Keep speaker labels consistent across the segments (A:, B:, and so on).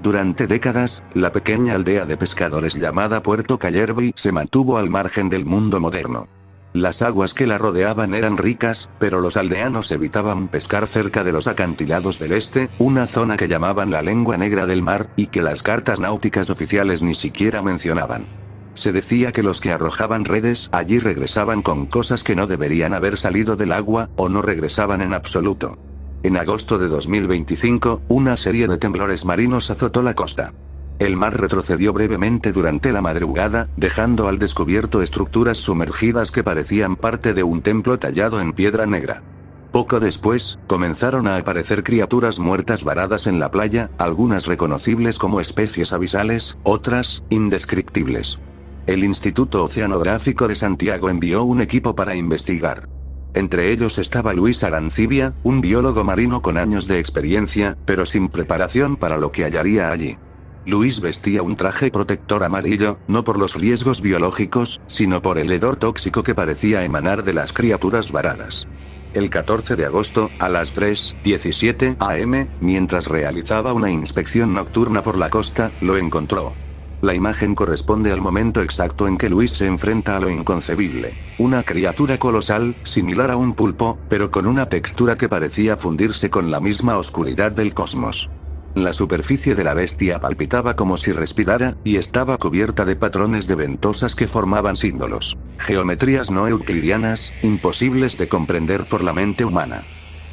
A: Durante décadas, la pequeña aldea de pescadores llamada Puerto Callerby se mantuvo al margen del mundo moderno. Las aguas que la rodeaban eran ricas, pero los aldeanos evitaban pescar cerca de los acantilados del este, una zona que llamaban la lengua negra del mar, y que las cartas náuticas oficiales ni siquiera mencionaban. Se decía que los que arrojaban redes allí regresaban con cosas que no deberían haber salido del agua, o no regresaban en absoluto. En agosto de 2025, una serie de temblores marinos azotó la costa. El mar retrocedió brevemente durante la madrugada, dejando al descubierto estructuras sumergidas que parecían parte de un templo tallado en piedra negra. Poco después, comenzaron a aparecer criaturas muertas varadas en la playa, algunas reconocibles como especies abisales, otras, indescriptibles. El Instituto Oceanográfico de Santiago envió un equipo para investigar. Entre ellos estaba Luis Arancibia, un biólogo marino con años de experiencia, pero sin preparación para lo que hallaría allí. Luis vestía un traje protector amarillo, no por los riesgos biológicos, sino por el hedor tóxico que parecía emanar de las criaturas varadas. El 14 de agosto, a las 3:17 am, mientras realizaba una inspección nocturna por la costa, lo encontró. La imagen corresponde al momento exacto en que Luis se enfrenta a lo inconcebible. Una criatura colosal, similar a un pulpo, pero con una textura que parecía fundirse con la misma oscuridad del cosmos. La superficie de la bestia palpitaba como si respirara, y estaba cubierta de patrones de ventosas que formaban símbolos, geometrías no euclidianas, imposibles de comprender por la mente humana.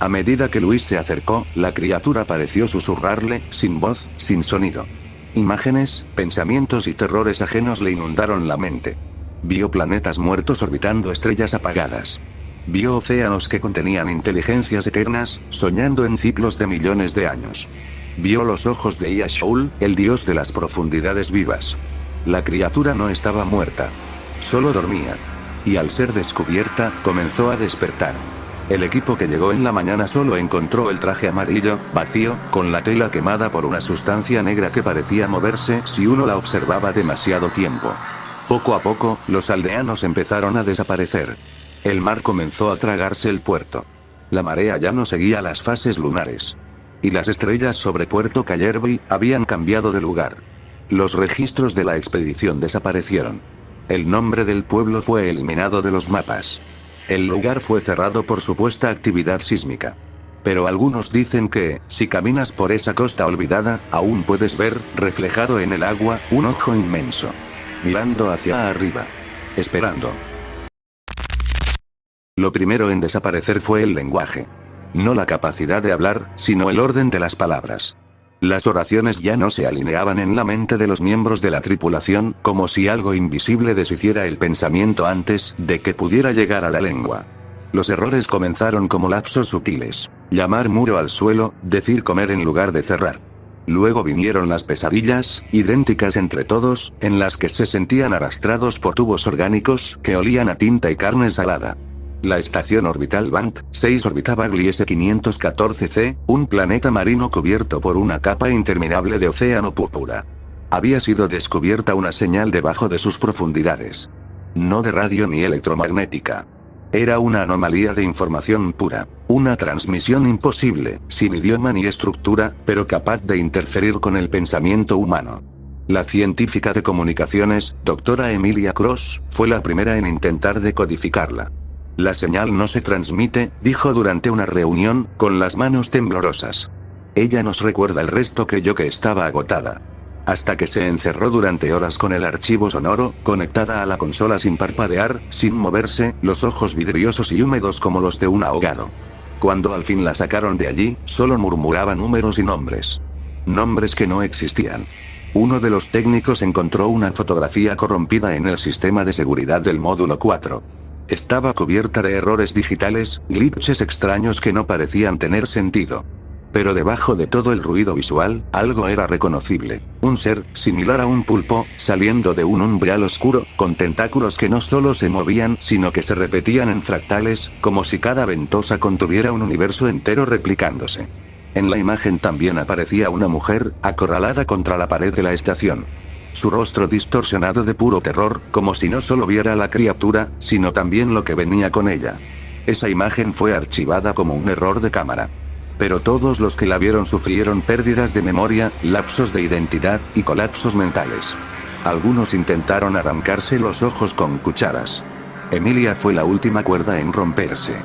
A: A medida que Luis se acercó, la criatura pareció susurrarle, sin voz, sin sonido. Imágenes, pensamientos y terrores ajenos le inundaron la mente. Vio planetas muertos orbitando estrellas apagadas. Vio océanos que contenían inteligencias eternas, soñando en ciclos de millones de años. Vio los ojos de Ia-Shaul, el dios de las profundidades vivas. La criatura no estaba muerta. Solo dormía. Y al ser descubierta, comenzó a despertar. El equipo que llegó en la mañana solo encontró el traje amarillo, vacío, con la tela quemada por una sustancia negra que parecía moverse si uno la observaba demasiado tiempo. Poco a poco, los aldeanos empezaron a desaparecer. El mar comenzó a tragarse el puerto. La marea ya no seguía las fases lunares. Y las estrellas sobre Puerto Callerby habían cambiado de lugar. Los registros de la expedición desaparecieron. El nombre del pueblo fue eliminado de los mapas. El lugar fue cerrado por supuesta actividad sísmica. Pero algunos dicen que, si caminas por esa costa olvidada, aún puedes ver, reflejado en el agua, un ojo inmenso. Mirando hacia arriba. Esperando. Lo primero en desaparecer fue el lenguaje. No la capacidad de hablar, sino el orden de las palabras. Las oraciones ya no se alineaban en la mente de los miembros de la tripulación, como si algo invisible deshiciera el pensamiento antes de que pudiera llegar a la lengua. Los errores comenzaron como lapsos sutiles. Llamar muro al suelo, decir comer en lugar de cerrar. Luego vinieron las pesadillas, idénticas entre todos, en las que se sentían arrastrados por tubos orgánicos que olían a tinta y carne salada. La estación orbital Bant 6 orbitaba Gliese 514c, un planeta marino cubierto por una capa interminable de océano púrpura. Había sido descubierta una señal debajo de sus profundidades. No de radio ni electromagnética. Era una anomalía de información pura. Una transmisión imposible, sin idioma ni estructura, pero capaz de interferir con el pensamiento humano. La científica de comunicaciones, doctora Emilia Cross, fue la primera en intentar decodificarla. La señal no se transmite, dijo durante una reunión, con las manos temblorosas. Ella nos recuerda, el resto creyó que estaba agotada. Hasta que se encerró durante horas con el archivo sonoro, conectada a la consola sin parpadear, sin moverse, los ojos vidriosos y húmedos como los de un ahogado. Cuando al fin la sacaron de allí, solo murmuraba números y nombres. Nombres que no existían. Uno de los técnicos encontró una fotografía corrompida en el sistema de seguridad del módulo 4. Estaba cubierta de errores digitales, glitches extraños que no parecían tener sentido. Pero debajo de todo el ruido visual, algo era reconocible. Un ser, similar a un pulpo, saliendo de un umbral oscuro, con tentáculos que no solo se movían, sino que se repetían en fractales, como si cada ventosa contuviera un universo entero replicándose. En la imagen también aparecía una mujer, acorralada contra la pared de la estación. Su rostro distorsionado de puro terror, como si no solo viera a la criatura, sino también lo que venía con ella. Esa imagen fue archivada como un error de cámara. Pero todos los que la vieron sufrieron pérdidas de memoria, lapsos de identidad, y colapsos mentales. Algunos intentaron arrancarse los ojos con cucharas. Emilia fue la última cuerda en romperse.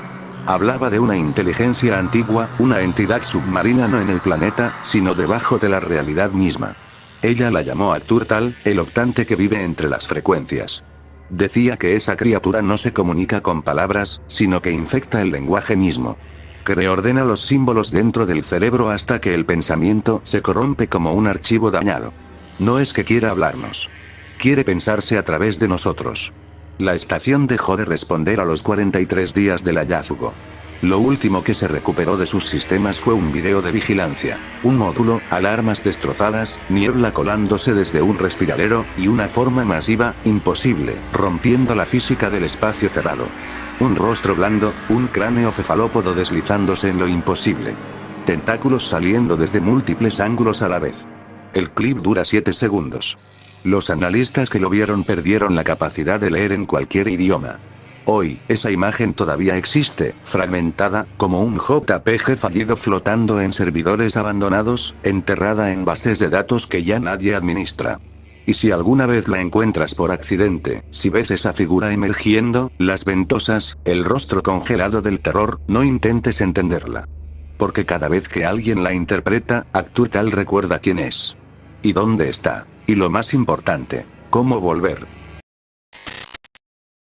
A: Hablaba de una inteligencia antigua, una entidad submarina no en el planeta, sino debajo de la realidad misma. Ella la llamó Acturtal, el optante que vive entre las frecuencias. Decía que esa criatura no se comunica con palabras, sino que infecta el lenguaje mismo. Que reordena los símbolos dentro del cerebro hasta que el pensamiento se corrompe como un archivo dañado. No es que quiera hablarnos. Quiere pensarse a través de nosotros. La estación dejó de responder a los 43 días del hallazgo. Lo último que se recuperó de sus sistemas fue un video de vigilancia, un módulo, alarmas destrozadas, niebla colándose desde un respiradero, y una forma masiva, imposible, rompiendo la física del espacio cerrado. Un rostro blando, un cráneo cefalópodo deslizándose en lo imposible. Tentáculos saliendo desde múltiples ángulos a la vez. El clip dura 7 segundos. Los analistas que lo vieron perdieron la capacidad de leer en cualquier idioma. Hoy, esa imagen todavía existe, fragmentada, como un JPG fallido flotando en servidores abandonados, enterrada en bases de datos que ya nadie administra. Y si alguna vez la encuentras por accidente, si ves esa figura emergiendo, las ventosas, el rostro congelado del terror, no intentes entenderla. Porque cada vez que alguien la interpreta, Acturtal recuerda quién es. Y dónde está. Y lo más importante, cómo volver.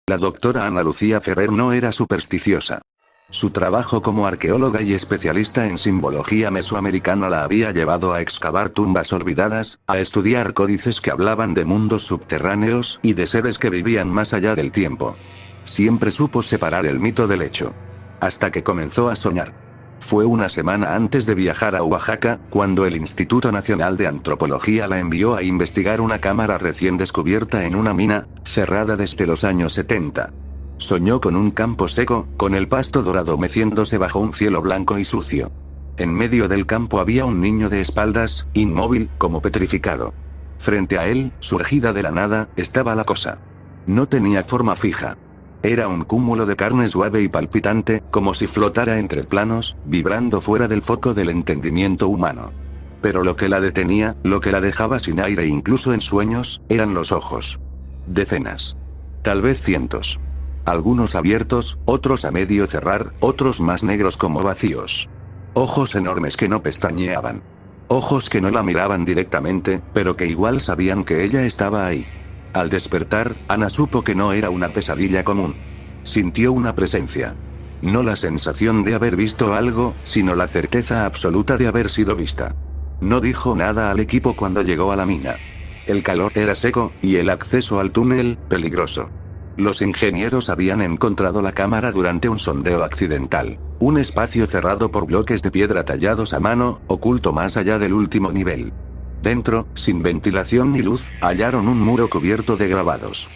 A: La doctora Ana Lucía Ferrer no era supersticiosa. Su trabajo como arqueóloga y especialista en simbología mesoamericana la había llevado a excavar tumbas olvidadas, a estudiar códices que hablaban de mundos subterráneos y de seres que vivían más allá del tiempo. Siempre supo separar el mito del hecho. Hasta que comenzó a soñar. Fue una semana antes de viajar a Oaxaca, cuando el Instituto Nacional de Antropología la envió a investigar una cámara recién descubierta en una mina, cerrada desde los años 70. Soñó con un campo seco, con el pasto dorado meciéndose bajo un cielo blanco y sucio. En medio del campo había un niño de espaldas, inmóvil, como petrificado. Frente a él, surgida de la nada, estaba la cosa. No tenía forma fija. Era un cúmulo de carne suave y palpitante, como si flotara entre planos, vibrando fuera del foco del entendimiento humano. Pero lo que la detenía, lo que la dejaba sin aire incluso en sueños, eran los ojos. Decenas. Tal vez cientos. Algunos abiertos, otros a medio cerrar, otros más negros como vacíos. Ojos enormes que no pestañeaban. Ojos que no la miraban directamente, pero que igual sabían que ella estaba ahí. Al despertar, Ana supo que no era una pesadilla común. Sintió una presencia. No la sensación de haber visto algo, sino la certeza absoluta de haber sido vista. No dijo nada al equipo cuando llegó a la mina. El calor era seco, y el acceso al túnel, peligroso. Los ingenieros habían encontrado la cámara durante un sondeo accidental. Un espacio cerrado por bloques de piedra tallados a mano, oculto más allá del último nivel. Dentro, sin ventilación ni luz, hallaron un muro cubierto de grabados.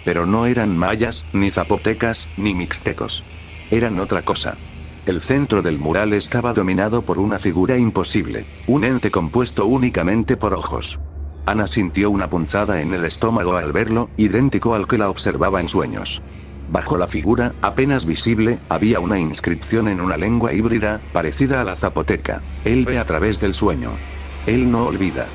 A: Pero no eran mayas, ni zapotecas, ni mixtecos. Eran otra cosa. El centro del mural estaba dominado por una figura imposible, un ente compuesto únicamente por ojos. Ana sintió una punzada en el estómago al verlo, idéntico al que la observaba en sueños. Bajo la figura, apenas visible, había una inscripción en una lengua híbrida, parecida a la zapoteca. Él ve a través del sueño. Él no olvida.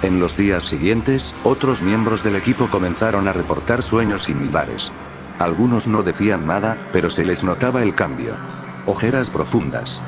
A: En los días siguientes, otros miembros del equipo comenzaron a reportar sueños similares. Algunos no decían nada, pero se les notaba el cambio. Ojeras profundas.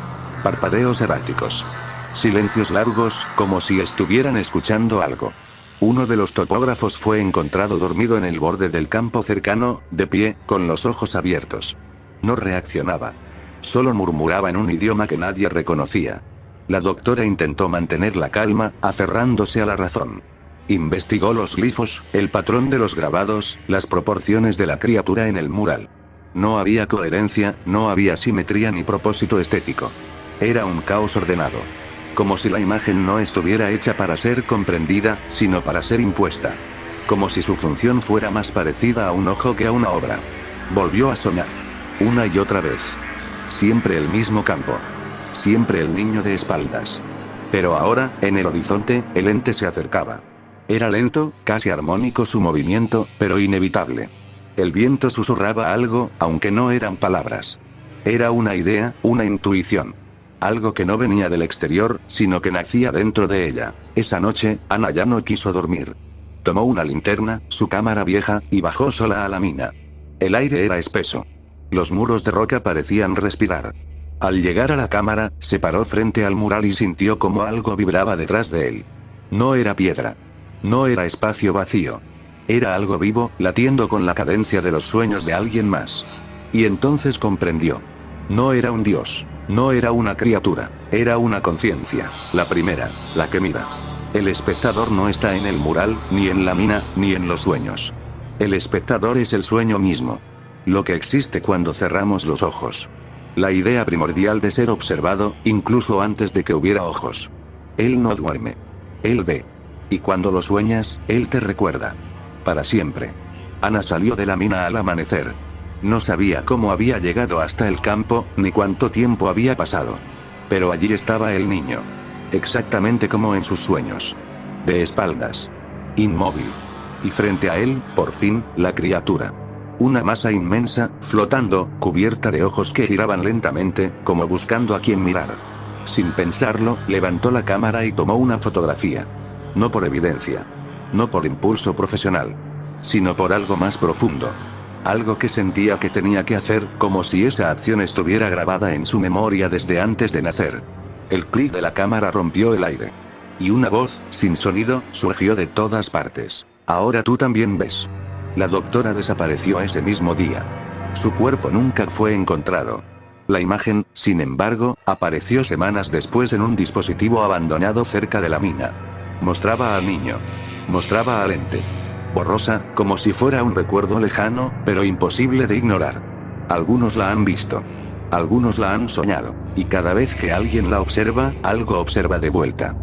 A: Parpadeos erráticos. Silencios largos, como si estuvieran escuchando algo. Uno de los topógrafos fue encontrado dormido en el borde del campo cercano, de pie, con los ojos abiertos. No reaccionaba. Solo murmuraba en un idioma que nadie reconocía. La doctora intentó mantener la calma, aferrándose a la razón. Investigó los glifos, el patrón de los grabados, las proporciones de la criatura en el mural. No había coherencia, no había simetría ni propósito estético. Era un caos ordenado. Como si la imagen no estuviera hecha para ser comprendida, sino para ser impuesta. Como si su función fuera más parecida a un ojo que a una obra. Volvió a soñar. Una y otra vez. Siempre el mismo campo. Siempre el niño de espaldas. Pero ahora, en el horizonte, el ente se acercaba. Era lento, casi armónico su movimiento, pero inevitable. El viento susurraba algo, aunque no eran palabras. Era una idea, una intuición. Algo que no venía del exterior, sino que nacía dentro de ella. Esa noche, Ana ya no quiso dormir. Tomó una linterna, su cámara vieja, y bajó sola a la mina. El aire era espeso. Los muros de roca parecían respirar. Al llegar a la cámara, se paró frente al mural y sintió como algo vibraba detrás de él. No era piedra. No era espacio vacío. Era algo vivo, latiendo con la cadencia de los sueños de alguien más. Y entonces comprendió. No era un dios. No era una criatura. Era una conciencia. La primera, la que mira. El espectador no está en el mural, ni en la mina, ni en los sueños. El espectador es el sueño mismo. Lo que existe cuando cerramos los ojos. La idea primordial de ser observado, incluso antes de que hubiera ojos. Él no duerme. Él ve. Y cuando lo sueñas, él te recuerda. Para siempre. Ana salió de la mina al amanecer. No sabía cómo había llegado hasta el campo, ni cuánto tiempo había pasado. Pero allí estaba el niño. Exactamente como en sus sueños. De espaldas. Inmóvil. Y frente a él, por fin, la criatura. Una masa inmensa, flotando, cubierta de ojos que giraban lentamente, como buscando a quien mirar. Sin pensarlo, levantó la cámara y tomó una fotografía. No por evidencia. No por impulso profesional. Sino por algo más profundo. Algo que sentía que tenía que hacer, como si esa acción estuviera grabada en su memoria desde antes de nacer. El clic de la cámara rompió el aire. Y una voz, sin sonido, surgió de todas partes. Ahora tú también ves. La doctora desapareció ese mismo día. Su cuerpo nunca fue encontrado. La imagen, sin embargo, apareció semanas después en un dispositivo abandonado cerca de la mina. Mostraba al niño. Mostraba al ente. Borrosa, como si fuera un recuerdo lejano, pero imposible de ignorar. Algunos la han visto. Algunos la han soñado. Y cada vez que alguien la observa, algo observa de vuelta.